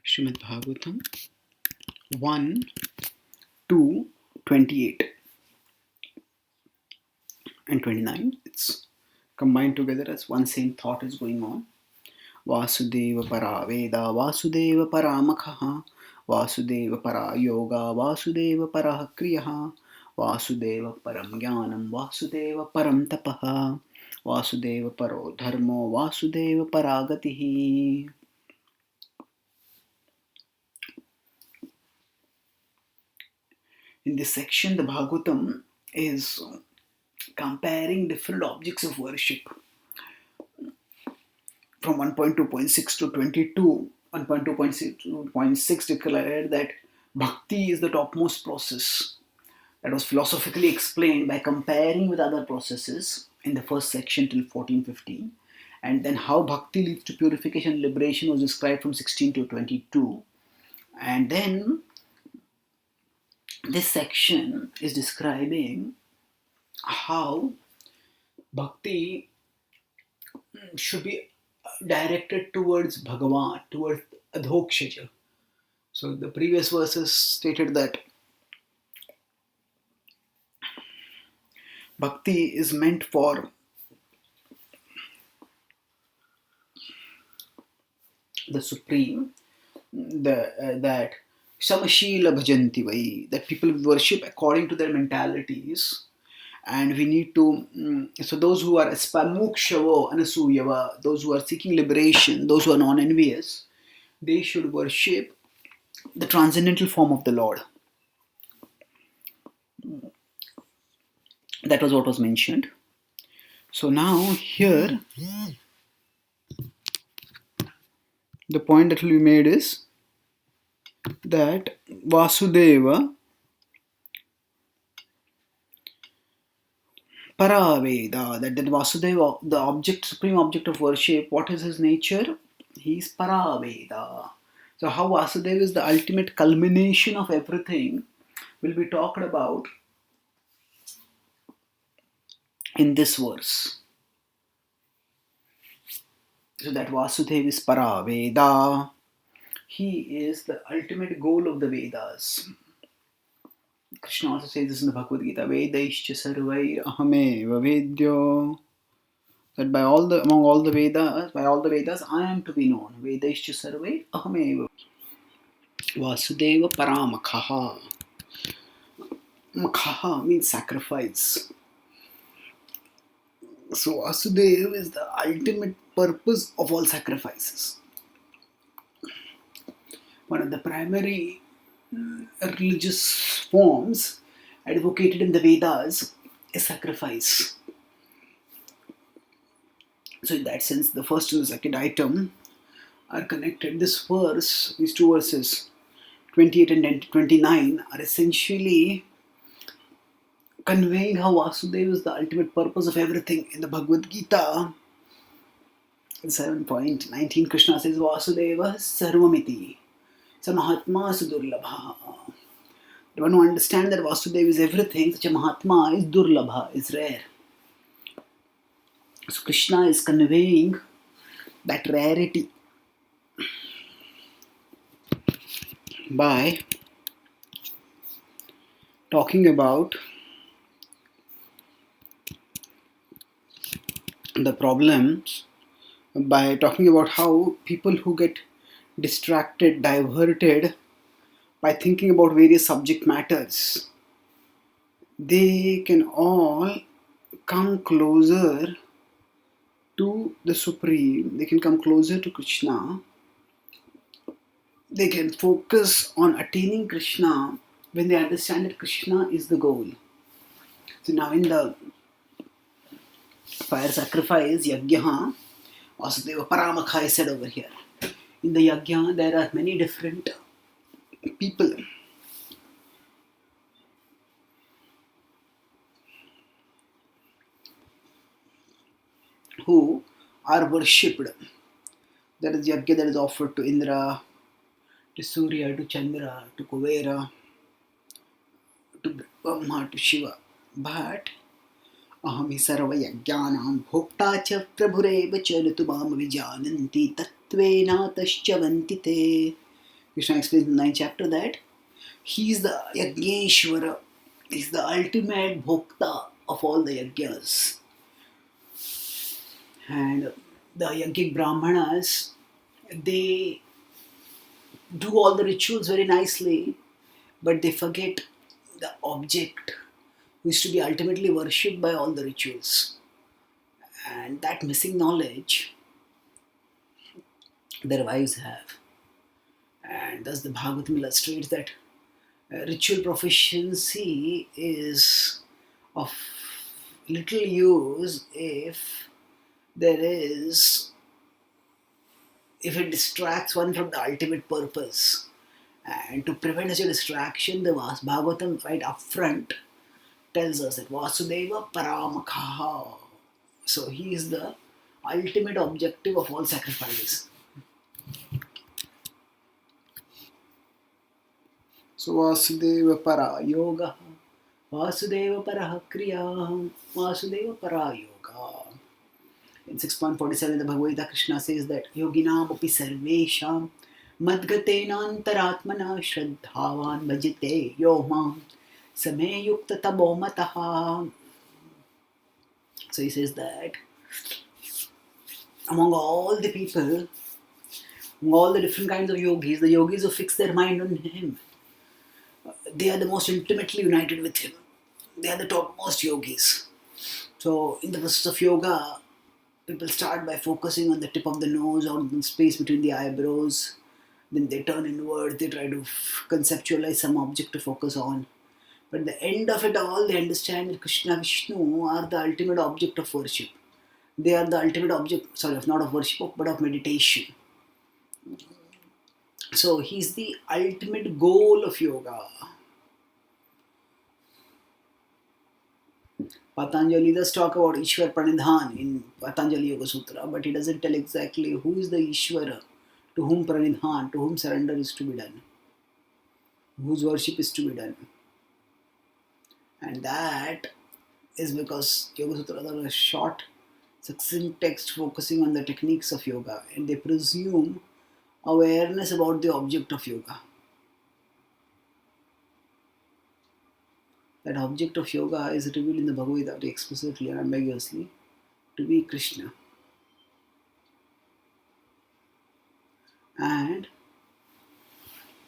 Srimad Bhagavatam 1 to 28 and 29. It's combined together as one same thought is going on. Vasudeva para Veda, Vasudeva para Makha, Vasudeva para Yoga, Vasudeva para Kriyaha, Vasudeva param Jnanam, Vasudeva param Tapaha, Vasudeva paro Dharmo, Vasudeva paragatihi. In this section, the Bhagavatam is comparing different objects of worship from 1.2.6 to 22. 1.2.6 declared that Bhakti is the topmost process. That was philosophically explained by comparing with other processes in the first section till 14-15. And then how Bhakti leads to purification and liberation was described from 16 to 22. And then this section is describing how Bhakti should be directed towards Bhagavan, towards Adhokshaja. So the previous verses stated that Bhakti is meant for the Supreme, that Samashila Bhajanti Vai, that people worship according to their mentalities. And we need to, so those who are Mukshavo, Anasuyava, those who are seeking liberation, those who are non-envious, they should worship the transcendental form of the Lord. That was what was mentioned. So now here, the point that will be made is that Vasudeva Paraveda, that Vasudeva, the object, supreme object of worship, what is his nature? He is Paraveda. So how Vasudeva is the ultimate culmination of everything will be talked about in this verse. So that Vasudeva is Paraveda. He is the ultimate goal of the Vedas. Krishna also says this in the Bhagavad Gita, Vedaischa sarvair ahameva vedyo. That among all the Vedas, I am to be known. Vedaischa sarvair ahameva. Vasudeva paramakhaha. Makhaha means sacrifice. So Vasudeva is the ultimate purpose of all sacrifices. One of the primary religious forms advocated in the Vedas is sacrifice. So in that sense, the first and the second item are connected. This verse, these two verses, 28 and 29, are essentially conveying how Vasudeva is the ultimate purpose of everything. In the Bhagavad Gita, in 7.19, Krishna says, Vasudeva sarvamiti. Sa Mahatma Sudurlabha. The one who understands that Vasudeva is everything, such a Mahatma is Durlabha, is rare. So Krishna is conveying that rarity by talking about the problems, by talking about how people who get distracted, diverted by thinking about various subject matters, they can all come closer to the Supreme, they can come closer to Krishna, they can focus on attaining Krishna when they understand that Krishna is the goal. So now in the fire sacrifice, Yajna, Vasudeva Paramakha is said over here. In the Yajna, there are many different people who are worshipped. There is Yajna that is offered to Indra, to Surya, to Chandra, to Kuvera, to Brahma, to Shiva. But ahami sarva yajnanam bhokta cha prabhureva cha ritubam vijananti tatvena tascha vantite. Krishna explains in the 9th chapter that he is the Yajneshwara, he is the ultimate Bhokta of all the Yajnas. And the Yajnik Brahmanas, they do all the rituals very nicely, but they forget the object who is to be ultimately worshipped by all the rituals. And that missing knowledge their wives have. And thus the Bhagavatam illustrates that ritual proficiency is of little use if it distracts one from the ultimate purpose. And to prevent such a distraction, the Bhagavatam right up front tells us that Vasudeva Paramakha. So he is the ultimate objective of all sacrifices. So Vasudeva Para Yoga, Vasudeva Para Kriya, Vasudeva Para Yoga. In 6.47 the Bhagavad Gita, Krishna says that Yoginam api sarvesham madgatena antaratmana shraddhavan bhajite yomam same yukta tabo mataha. So he says that among all the people, among all the different kinds of yogis, the yogis who fix their mind on him, they are the most intimately united with him. They are the topmost yogis. So in the process of yoga, people start by focusing on the tip of the nose or the space between the eyebrows. Then they turn inward, they try to conceptualize some object to focus on. But at the end of it all, they understand that Krishna and Vishnu are the ultimate object of worship. They are the ultimate object, not of worship, but of meditation. So he's the ultimate goal of yoga. Patanjali does talk about Ishwar Pranidhan in Patanjali Yoga Sutra, but he doesn't tell exactly who is the Ishwara, to whom Pranidhan, to whom surrender is to be done, whose worship is to be done. And that is because Yoga Sutras are a short, succinct text focusing on the techniques of yoga, and they presume awareness about the object of yoga. That object of yoga is revealed in the Bhagavad Gita explicitly and ambiguously to be Krishna. And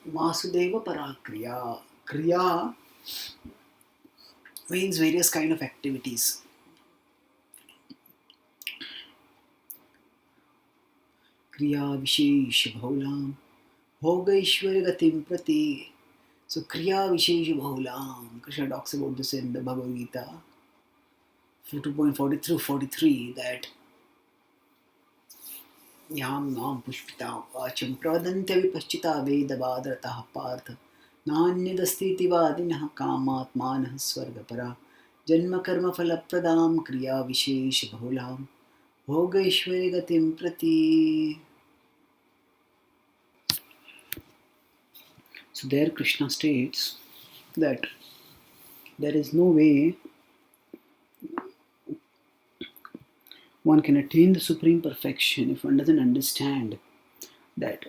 Vasudeva Parakriya. Kriya means various kind of activities. Kriya Vishesh Bhaulam Bhoga Ishwara Gatim Prati. So Kriya Vishesh Bhaulam. Krishna talks about this in the Bhagavad Gita 2.40 through 43 that Yam Nam Pushpita Vacham Pradantya Vipaschita Veda Badrataha Partha Nanyadastiti Vadinah Kamatmanah Swargapara Janma Karma Falapradam Kriya Vishesh Bhaulam Bhoga Ishwari Gatim Prati. So there Krishna states that there is no way one can attain the supreme perfection if one doesn't understand that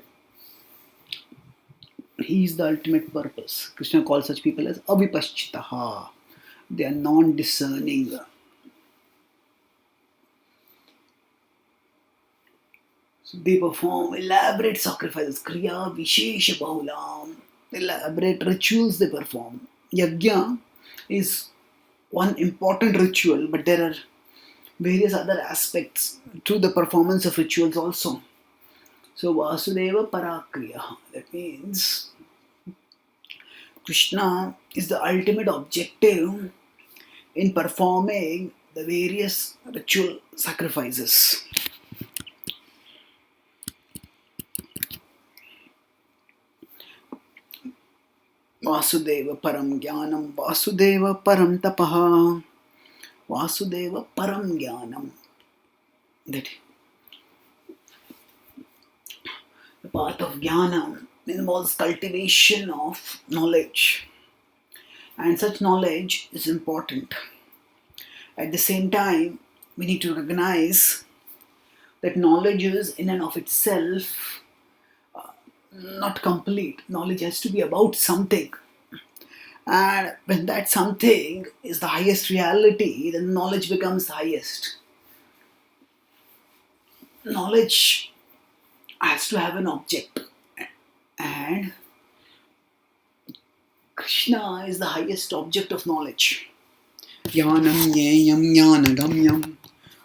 he is the ultimate purpose. Krishna calls such people as avipaschitaha. They are non-discerning. So they perform elaborate sacrifices, kriya vishesha bahulam, elaborate rituals they perform. Yajna is one important ritual, but there are various other aspects to the performance of rituals also. So Vasudeva Parakriya, that means Krishna is the ultimate objective in performing the various ritual sacrifices. Vasudeva Param Jnanam, Vasudeva Param Tapaha, Vasudeva Param Jnanam. That the path of Jnana involves cultivation of knowledge, and such knowledge is important. At the same time, we need to recognize that knowledge is in and of itself not complete. Knowledge has to be about something. And when that something is the highest reality, then knowledge becomes the highest. Knowledge has to have an object. And Krishna is the highest object of knowledge. Jnanam jneyam jnanagamyam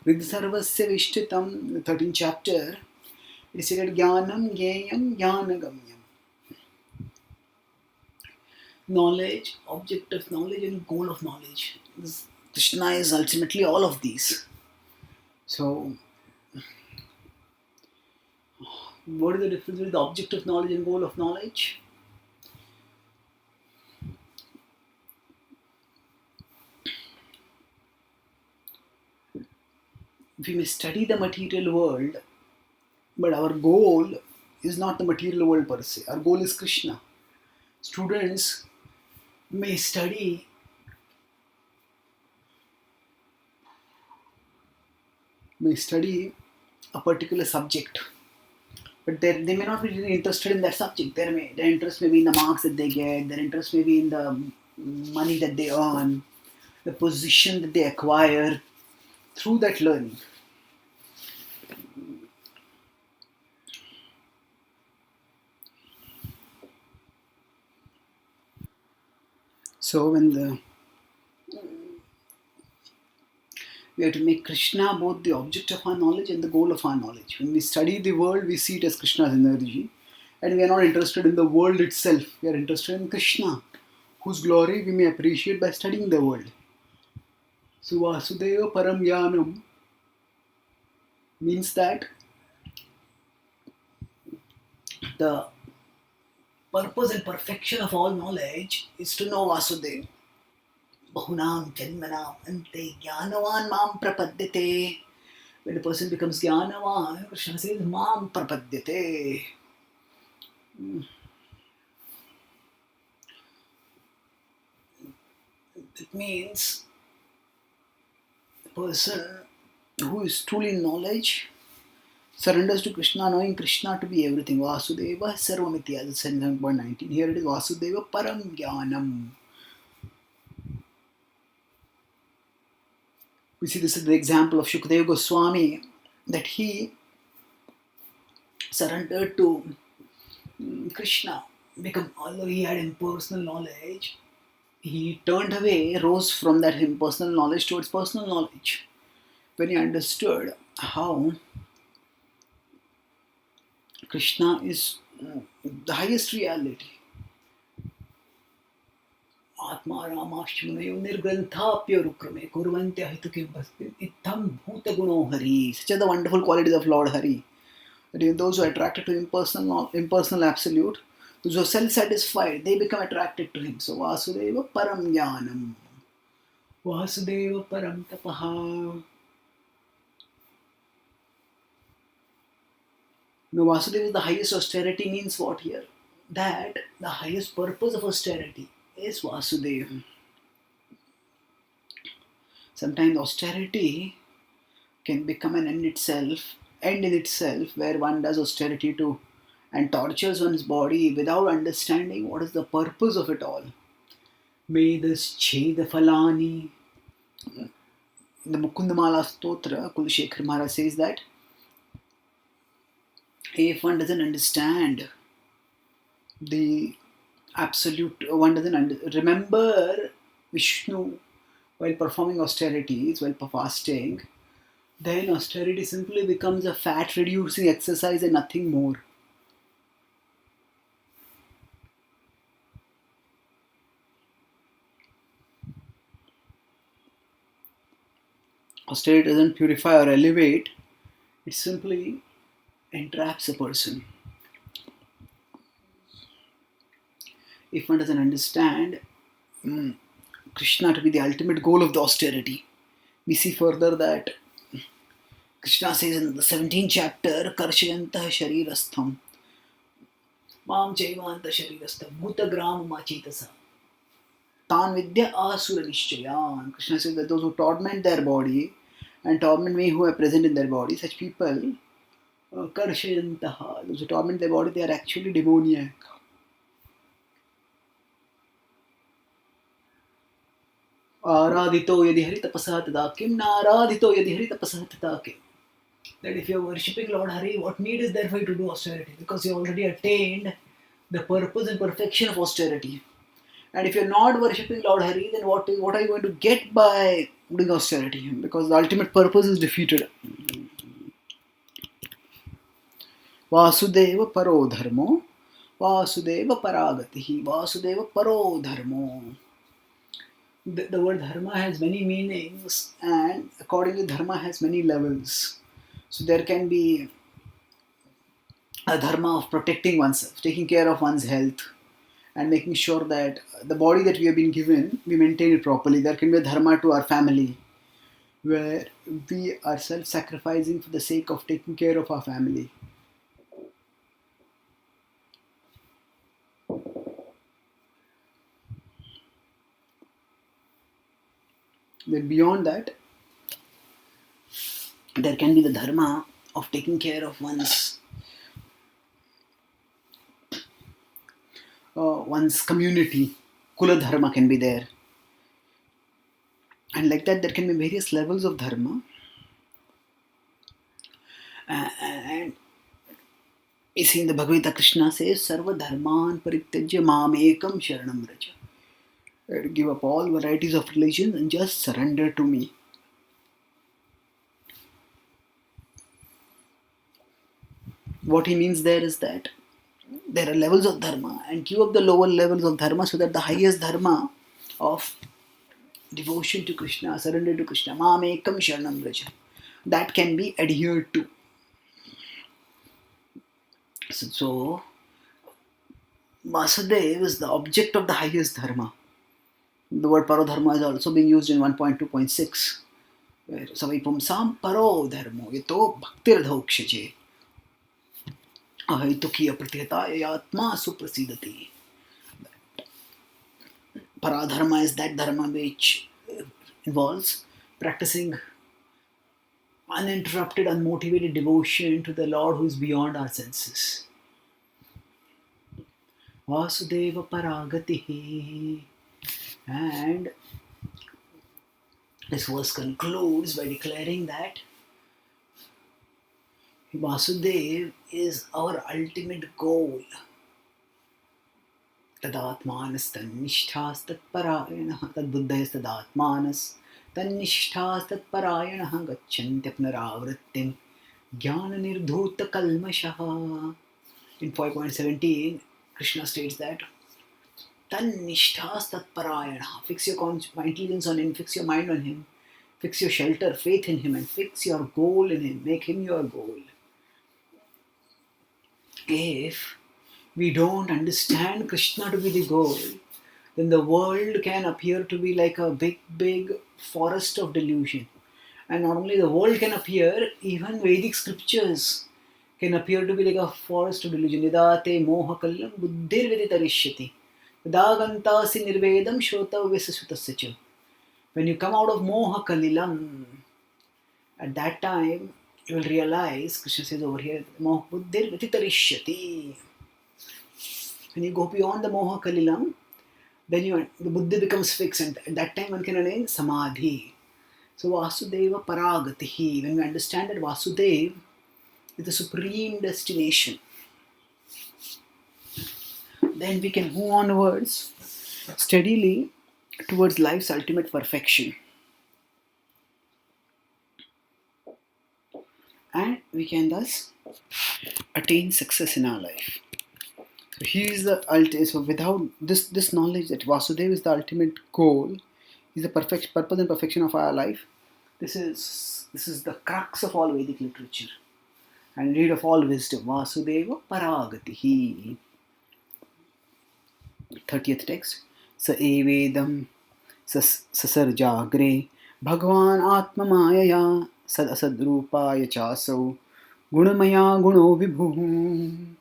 Riddhisarvasya vishtitam, the 13th chapter, it is said Jnanam jneyam jnanagamyam. Knowledge, object of knowledge, and goal of knowledge. Krishna is ultimately all of these. So, what is the difference between the object of knowledge and goal of knowledge? We may study the material world, but our goal is not the material world per se. Our goal is Krishna. Students may study a particular subject, but they may not be really interested in that subject. Their interest may be in the marks that they get, their interest may be in the money that they earn, the position that they acquire through that learning. So we have to make Krishna both the object of our knowledge and the goal of our knowledge. When we study the world, we see it as Krishna's energy, and we are not interested in the world itself. We are interested in Krishna, whose glory we may appreciate by studying the world. So Vasudeva Param Jnanam means that the purpose and perfection of all knowledge is to know Vasudeva. Bahunam Janmanam Ante Jnanavan Mam Prapadyate. When a person becomes Jnanavan, Krishna says Mam Prapadyate. It means the person who is truly in knowledge surrenders to Krishna, knowing Krishna to be everything. Vasudeva Sarvamiti, as it said in 7.19. Here it is Vasudeva Param Jnanam. We see this is the example of Shukadeva Goswami, that he surrendered to Krishna. Although he had impersonal knowledge, he turned away, rose from that impersonal knowledge towards personal knowledge. When he understood how Krishna is the highest reality. Atma Ramashmunayo Nirgrantha Pyarukrame Kurvantya Hitukim Bhastim Itham Bhuta Guno Hari. Such are the wonderful qualities of Lord Hari. That even those who are attracted to impersonal absolute, those who are self-satisfied, they become attracted to him. So Vasudeva Param Jnanam. Vasudeva Param Tapaha. Now Vasudeva is the highest austerity means what here? That the highest purpose of austerity is Vasudeva. Sometimes austerity can become an end in itself, where one does austerity to and tortures one's body without understanding what is the purpose of it all. Medas Cheda Falani. In the Mukundamala Stotra, Kulshekhar Maharaj says that if one doesn't understand the absolute, one doesn't remember Vishnu while performing austerities, while fasting, then austerity simply becomes a fat reducing exercise and nothing more. Austerity doesn't purify or elevate, it simply entraps a person. If one doesn't understand Krishna to be the ultimate goal of the austerity, we see further that Krishna says in the 17th chapter, Karshayantah Sharirastham Mam Chaivanta Sharirastham Bhutagram Machitasa Tan Vidya Asura Nishchayan. Krishna says that those who torment their body and torment me who are present in their body, such people Karshayantaha. Those who torment their body, they are actually demoniac. Aradhito yadi hari tapasah tada kim, naradhito yadi hari tapasah tada kim. That if you are worshipping Lord Hari, what need is there for you to do austerity? Because you already attained the purpose and perfection of austerity. And if you're not worshipping Lord Hari, then what are you going to get by doing austerity? Because the ultimate purpose is defeated. Vasudeva paro dharmo, Vasudeva paragatihi, Vasudeva paro dharmo. The word dharma has many meanings, and accordingly dharma has many levels. So there can be a dharma of protecting oneself, taking care of one's health, and making sure that the body that we have been given, we maintain it properly. There can be a dharma to our family, where we are self-sacrificing for the sake of taking care of our family. Then beyond that, there can be the dharma of taking care of one's community. Kula dharma can be there. And like that, there can be various levels of dharma. And you see in the Bhagavad Gita, Krishna says, Sarva dharman parityajya mamekam sharanam raja. Give up all varieties of religion and just surrender to me. What he means there is that there are levels of dharma, and give up the lower levels of dharma so that the highest dharma of devotion to Krishna, surrender to Krishna, mamekam sharanam raja, that can be adhered to. So Vasudeva is the object of the highest dharma. The word parodharma is also being used in 1.2.6, where Savipam sam parodharmo yato bhaktirdhokshaje ahaitukya pratyataya atma suprasidati. Paradharma is that dharma which involves practicing uninterrupted, unmotivated devotion to the Lord who is beyond our senses. Vasudeva paragatihi. And this verse concludes by declaring that Vasudeva is our ultimate goal. Tadatmanas tannishthas tatparayanaha tadbuddhayas tadatmanas tannishthas tatparayanaha gacchantya punaravrittim jnana nirdhuta kalmashaha. In 5.17, Krishna states that Tannishthas tatparayanaha. Fix your intelligence on him, fix your mind on him, fix your shelter, faith in him, and fix your goal in him. Make him your goal. If we don't understand Krishna to be the goal, then the world can appear to be like a big forest of delusion. And not only the world can appear, even Vedic scriptures can appear to be like a forest of delusion. Nidate moha kallam buddhir viditarishyati. Dagantasi nirvedam shrotavyasasutasya. When you come out of moha kalilam, at that time you will realize, Krishna says over here, moha buddhir viditarishyati. When you go beyond the moha kalilam, then the buddhi becomes fixed, and at that time one can attain samadhi. So Vasudeva paragatihi. When we understand that Vasudeva is the supreme destination, then we can move onwards steadily towards life's ultimate perfection. And we can thus attain success in our life. So he is the ultimate. So without this knowledge that Vasudeva is the ultimate goal, is the perfect purpose and perfection of our life, this is the crux of all Vedic literature and need of all wisdom. Vasudeva paragatihi. 30th text. Sa evedam sasarjagre bhagwan atma mayaya sad asadrupaya chasau gunamaya guno vibhu.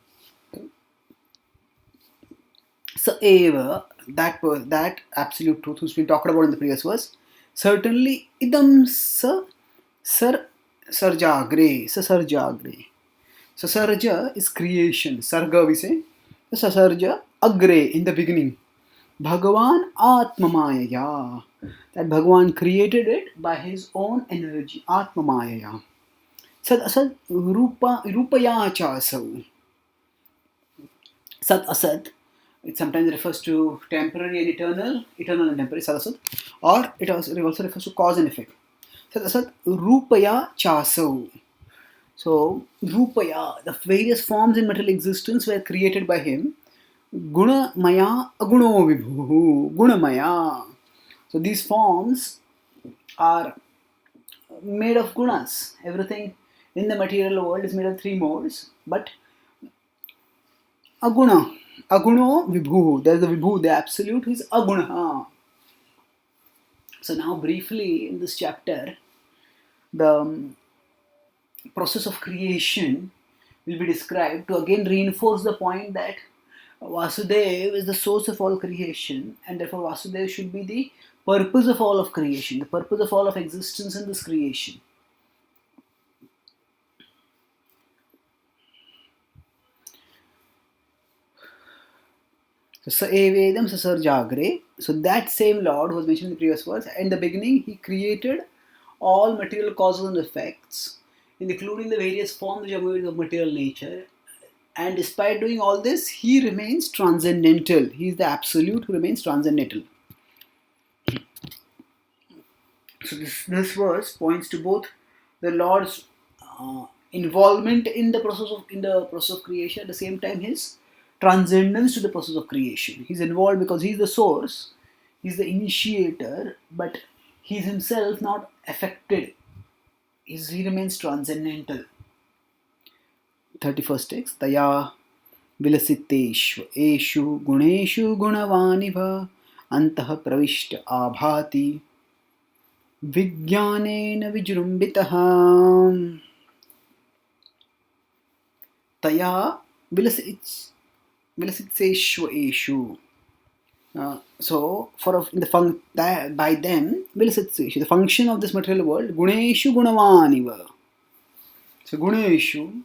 Sa eva, that absolute truth who's been talked about in the previous verse, certainly idam sa sarjagre. Sasarja is creation. Sarga we say. Sasarja agre in the beginning. Bhagavan Atmamayaya. That Bhagavan created it by his own energy. Atmamayaya. Sat asat rupaya chasau. Sat asat. It sometimes refers to temporary and eternal and temporary, sat asat. Or it also refers to cause and effect. Sat asat rupaya chasau. So, Rupaya, the various forms in material existence were created by him. Guna Maya Aguno Vibhu. Guna Maya. So, these forms are made of gunas. Everything in the material world is made of three modes. But Aguna. Aguno Vibhu. There is the Vibhu, the absolute, who is Aguna. So, now briefly in this chapter, the process of creation will be described to again reinforce the point that Vasudeva is the source of all creation, and therefore Vasudeva should be the purpose of all of creation, the purpose of all of existence in this creation. So Saevedam Sasarjagre. So that same Lord who was mentioned in the previous verse, in the beginning he created all material causes and effects, including the various forms of material nature. And despite doing all this, he remains transcendental. He is the absolute who remains transcendental. So this verse points to both the Lord's involvement in the process of creation, at the same time his transcendence to the process of creation. He's involved because he's the source, he's the initiator, but he's himself not affected. He remains transcendental. 31st text. Taya vilasiteshva eshu guneshu gunavaniva antah pravishta abhati Vijnanena vijrumbitaha. Taya vilasitseshva eshu. So, by them, vilasitseshu, the function of this material world, guneshu gunavaniva. So, guneshu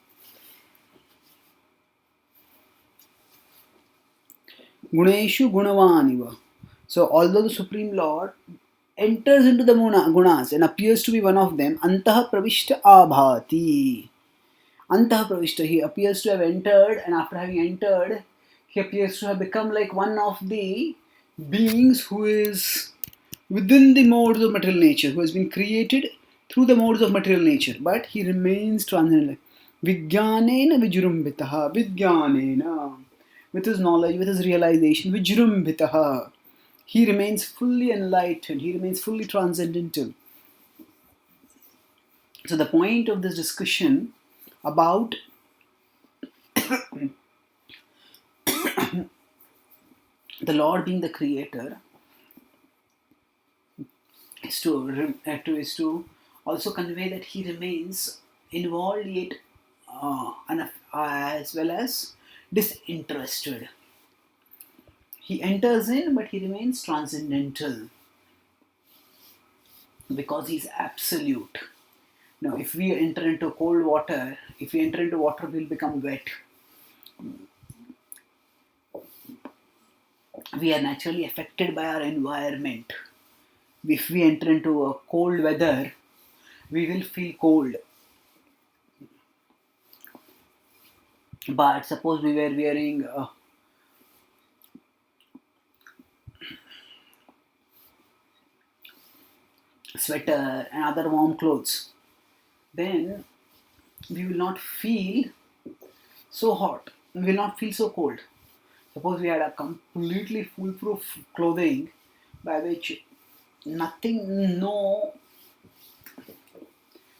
gunavaniva. So, although the Supreme Lord enters into the gunas and appears to be one of them, antah pravishta abhati. Antah pravishta, he appears to have entered, and after having entered, he appears to have become like one of the beings who is within the modes of material nature, who has been created through the modes of material nature, but he remains transcendental. Vijnanena vijrumbitaha. Vijnanena. With his knowledge, with his realization, vijrumbitaha. He remains fully enlightened. He remains fully transcendental. So the point of this discussion about the Lord being the creator is to also convey that he remains involved yet as well as disinterested. He enters in, but he remains transcendental because he's absolute. Now, if we enter into cold water, we'll become wet. We are naturally affected by our environment. If we enter into a cold weather, we will feel cold. But suppose we were wearing sweater and other warm clothes, then we will not feel so hot, we will not feel so cold. Suppose we had a completely foolproof clothing by which no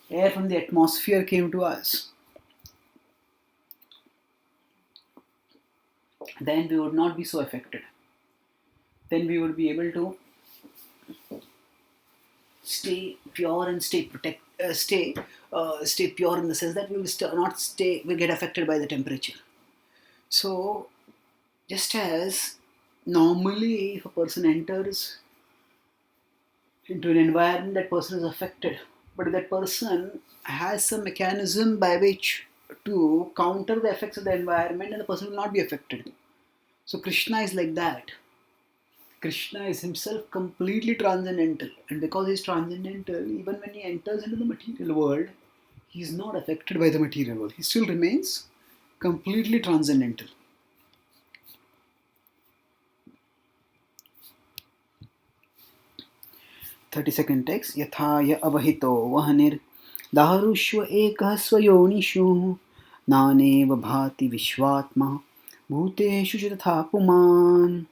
air from the atmosphere came to us, then we would not be so affected. Then we would be able to stay pure and stay pure in the sense that we will get affected by the temperature. So, just as normally if a person enters into an environment, that person is affected, but that person has some mechanism by which to counter the effects of the environment, and the person will not be affected. So Krishna is like that. Krishna is himself completely transcendental, and because he is transcendental, even when he enters into the material world, he is not affected by the material world. He still remains completely transcendental. 32nd text. Yathaya avahito vahanir darushva ekah swayonishu naneva bhati vishvatma bhuteshu tatha puman.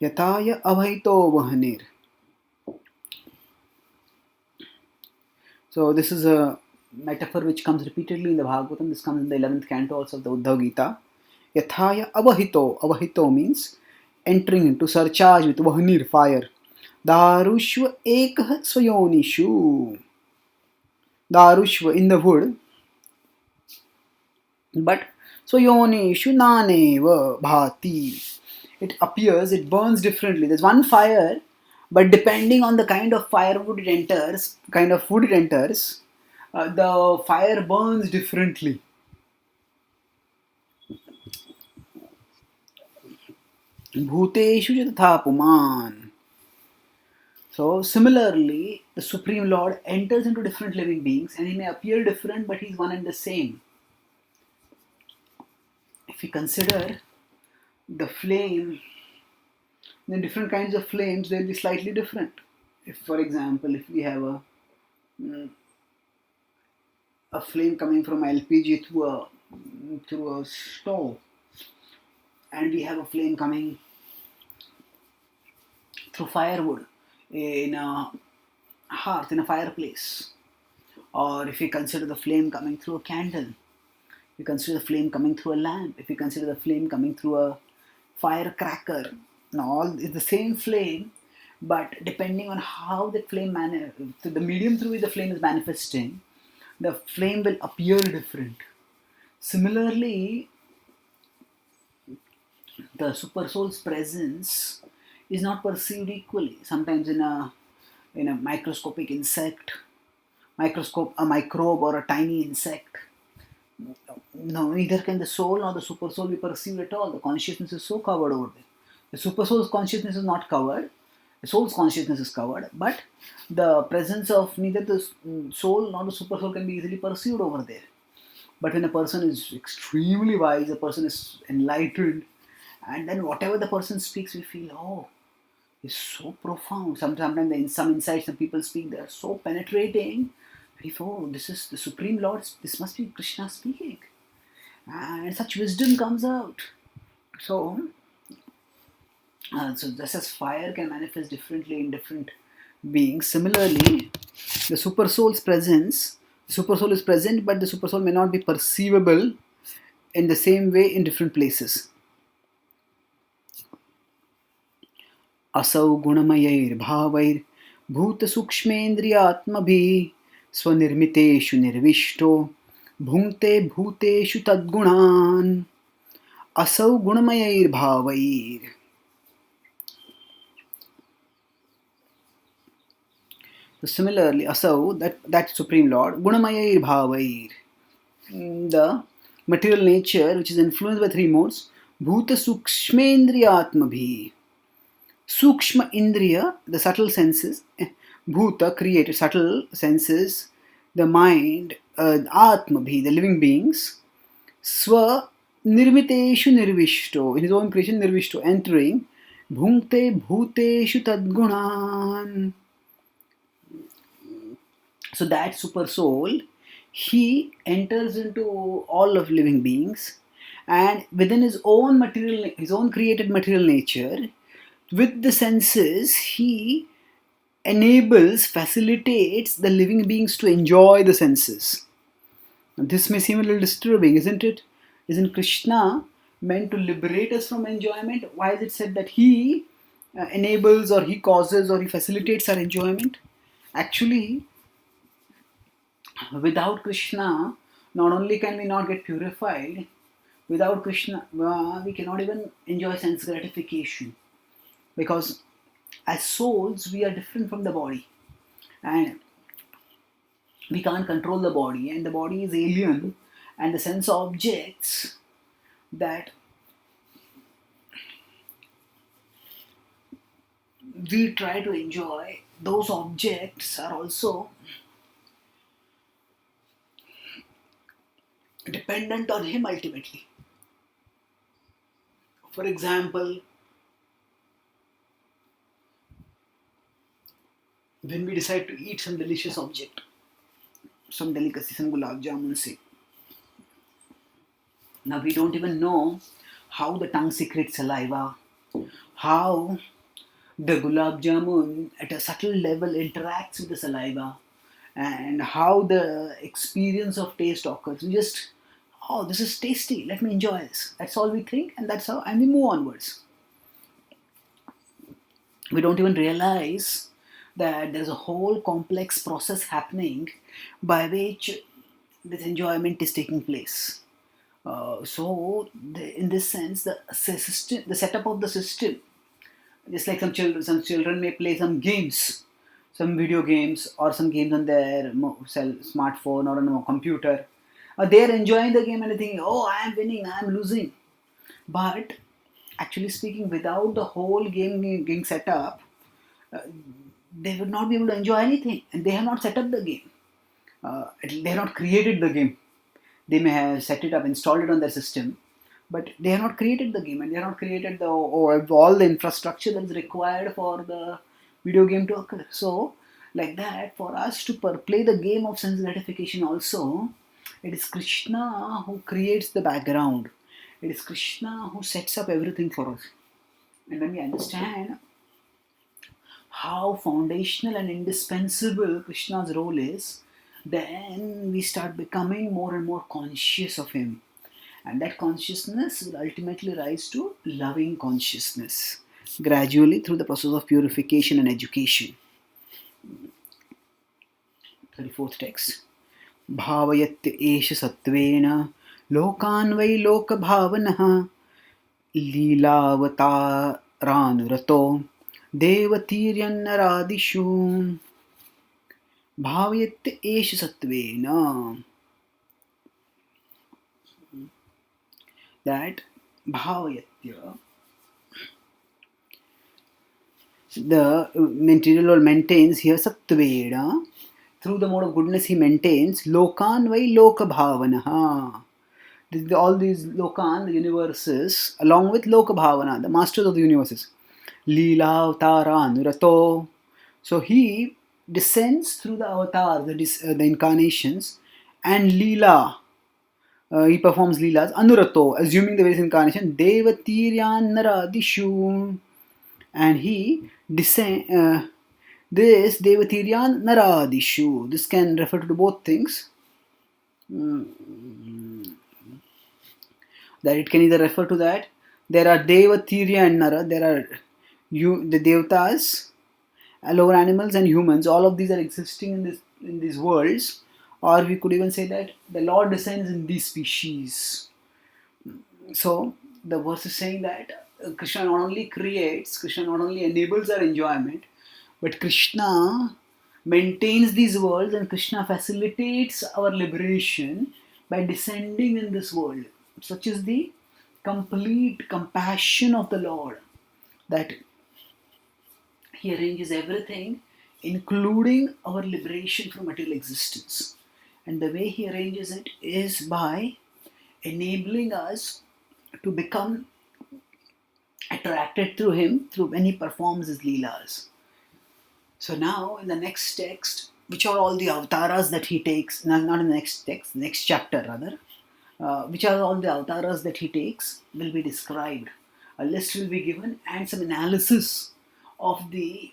Yataya avahito vahanir. So this is a metaphor which comes repeatedly in the Bhagavatam. This comes in the 11th canto also of the Uddhav Gita. Yathaya avahito. Avahito means entering into, surcharge with vahanir, fire. Darushva ekah swayonishu. Darushva, in the wood. But swayonishu naneva bhati. It appears, it burns differently. There's one fire, but depending on the kind of firewood it enters, the fire burns differently. Bhuteshu tatha puman. So similarly, the Supreme Lord enters into different living beings, and he may appear different, but he's one and the same. If we consider the flame, then different kinds of flames, they'll be slightly different. If, for example, if we have a flame coming from LPG through a stove, and we have a flame coming through firewood in a hearth, in a fireplace, or if we consider the flame coming through a candle, we consider the flame coming through a lamp, if we consider the flame coming through a firecracker, all is the same flame, but depending on how the flame the medium through which the flame is manifesting, the flame will appear different. Similarly, the super soul's presence is not perceived equally. Sometimes in a microscopic insect, a microbe or a tiny insect, no, neither can the soul nor the super soul be perceived at all. The consciousness is so covered over there. The super soul's consciousness is not covered. The soul's consciousness is covered, but the presence of neither the soul nor the super soul can be easily perceived over there. But when a person is extremely wise, a person is enlightened, and then whatever the person speaks, we feel, oh, it's so profound. Sometimes in some insights, some people speak, they are so penetrating. We feel, oh, this is the Supreme Lord, this must be Krishna speaking. And such wisdom comes out. So just as fire can manifest differently in different beings, similarly, the super soul's presence, the super soul is present, but the super soul may not be perceivable in the same way in different places. Asau gunamayair bhavair bhuta sukshmendriyatmabhi swanirmiteshu nirvishto bhunkte bhuteshu tadgunan. Asau gunamayair bhavair. So similarly, Asau, that Supreme Lord, Gunamayair Bhavair, the material nature which is influenced by three modes, Bhuta Sukshmendriyatmabhi. Sukshma Indriya, the subtle senses, Bhuta, created, subtle senses, the mind, Atmabhi, the living beings, Swa Nirmiteshu Nirvishto, in his own creation, Nirvishto, entering, Bhunkte Bhuteshu Tadgunan. So that super soul, he enters into all of living beings, and within his own created material nature, with the senses, he facilitates the living beings to enjoy the senses. Now, this may seem a little disturbing, isn't it? Isn't Krishna meant to liberate us from enjoyment? Why is it said that he enables or he causes or he facilitates our enjoyment? Actually, without Krishna, not only can we not get purified, without Krishna, we cannot even enjoy sense gratification. Because as souls, we are different from the body. And we can't control the body. And the body is alien. And the sense objects that we try to enjoy, those objects are also dependent on him ultimately. For example, when we decide to eat some delicious object, some delicacy, some gulab jamun, say, now we don't even know how the tongue secretes saliva, how the gulab jamun at a subtle level interacts with the saliva, and how the experience of taste occurs. We just, oh, this is tasty, let me enjoy this. That's all we think, and that's how, and we move onwards. We don't even realize that there's a whole complex process happening by which this enjoyment is taking place. In this sense, the setup of the system, just like some children may play some games, some video games or some games on their smartphone or on a computer. They are enjoying the game and they think, oh, I am winning, I am losing. But actually speaking, without the whole game being set up, they would not be able to enjoy anything, and they have not set up the game. They have not created the game. They may have set it up, installed it on their system, but they have not created the game, and they have not created all the infrastructure that is required for the video game to occur. So, like that, for us to play the game of sense gratification also, it is Krishna who creates the background. It is Krishna who sets up everything for us. And when we understand how foundational and indispensable Krishna's role is, then we start becoming more and more conscious of him. And that consciousness will ultimately rise to loving consciousness, gradually through the process of purification and education. 34th text. Bhavayatya esha sattvena lokan vai loka bhavanaha leelavataranurato devatiryannaradishu bhavayatya esha sattvena. That bhavayatya, the material world maintains here sattvena, through the mode of goodness he maintains lokan vai loka bhavanaha. All these lokan, the universes, along with loka bhavana, the masters of the universes. Leela avtara anurato. So he descends through the avatar, the incarnations, and leela. He performs leelas, anurato, assuming the various incarnation, devatiryan and he descends. This devatiryan naradishu. This can refer to both things. That it can either refer to that there are devatirya and nara. There are the devatas, lower animals, and humans. All of these are existing in these worlds. Or we could even say that the Lord descends in these species. So the verse is saying that Krishna not only creates, Krishna not only enables our enjoyment, but Krishna maintains these worlds, and Krishna facilitates our liberation by descending in this world. Such is the complete compassion of the Lord, that he arranges everything, including our liberation from material existence. And the way he arranges it is by enabling us to become attracted through him when he performs his leelas. So now in the next text, which are all the avatars that he takes, not in the next text, next chapter rather, which are all the avatars that he takes will be described. A list will be given and some analysis of the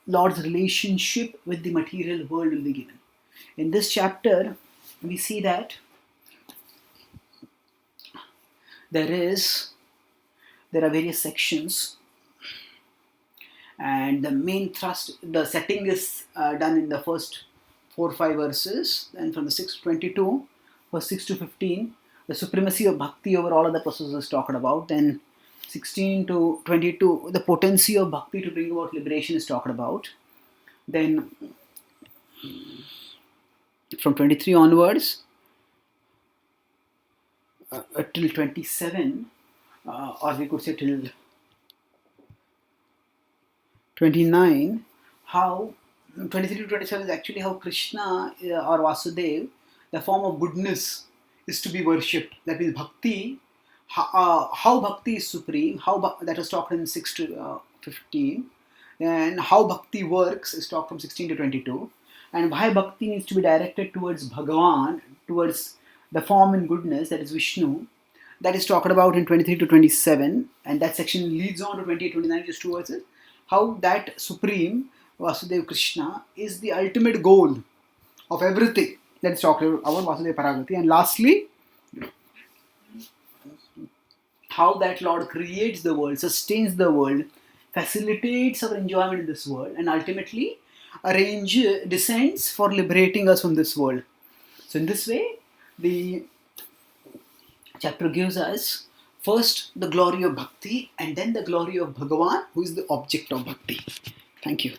Lord's relationship with the material world will be given. In this chapter, we see that there are various sections, and the main thrust, the setting is done in the first 4 or 5 verses, and from the 6 to 22, verse 6 to 15, the supremacy of Bhakti over all other processes is talked about. Then 16 to 22, the potency of Bhakti to bring about liberation is talked about. Then from 23 onwards, till 27, or we could say till 29, how 23 to 27 is actually how Krishna or Vasudeva, the form of goodness, is to be worshipped. That means bhakti, how bhakti is supreme, that was talked in 6 to 15, and how bhakti works is talked from 16 to 22, and why bhakti needs to be directed towards Bhagavan, towards the form in goodness, that is Vishnu. That is talked about in 23 to 27, and that section leads on to 28 29, just 2 verses. How that supreme Vasudeva Krishna is the ultimate goal of everything. That is talked about Vasudeva Paragati. And lastly, how that Lord creates the world, sustains the world, facilitates our enjoyment in this world, and ultimately descends for liberating us from this world. So in this way, the chapter gives us first the glory of bhakti and then the glory of Bhagavan, who is the object of bhakti. Thank you.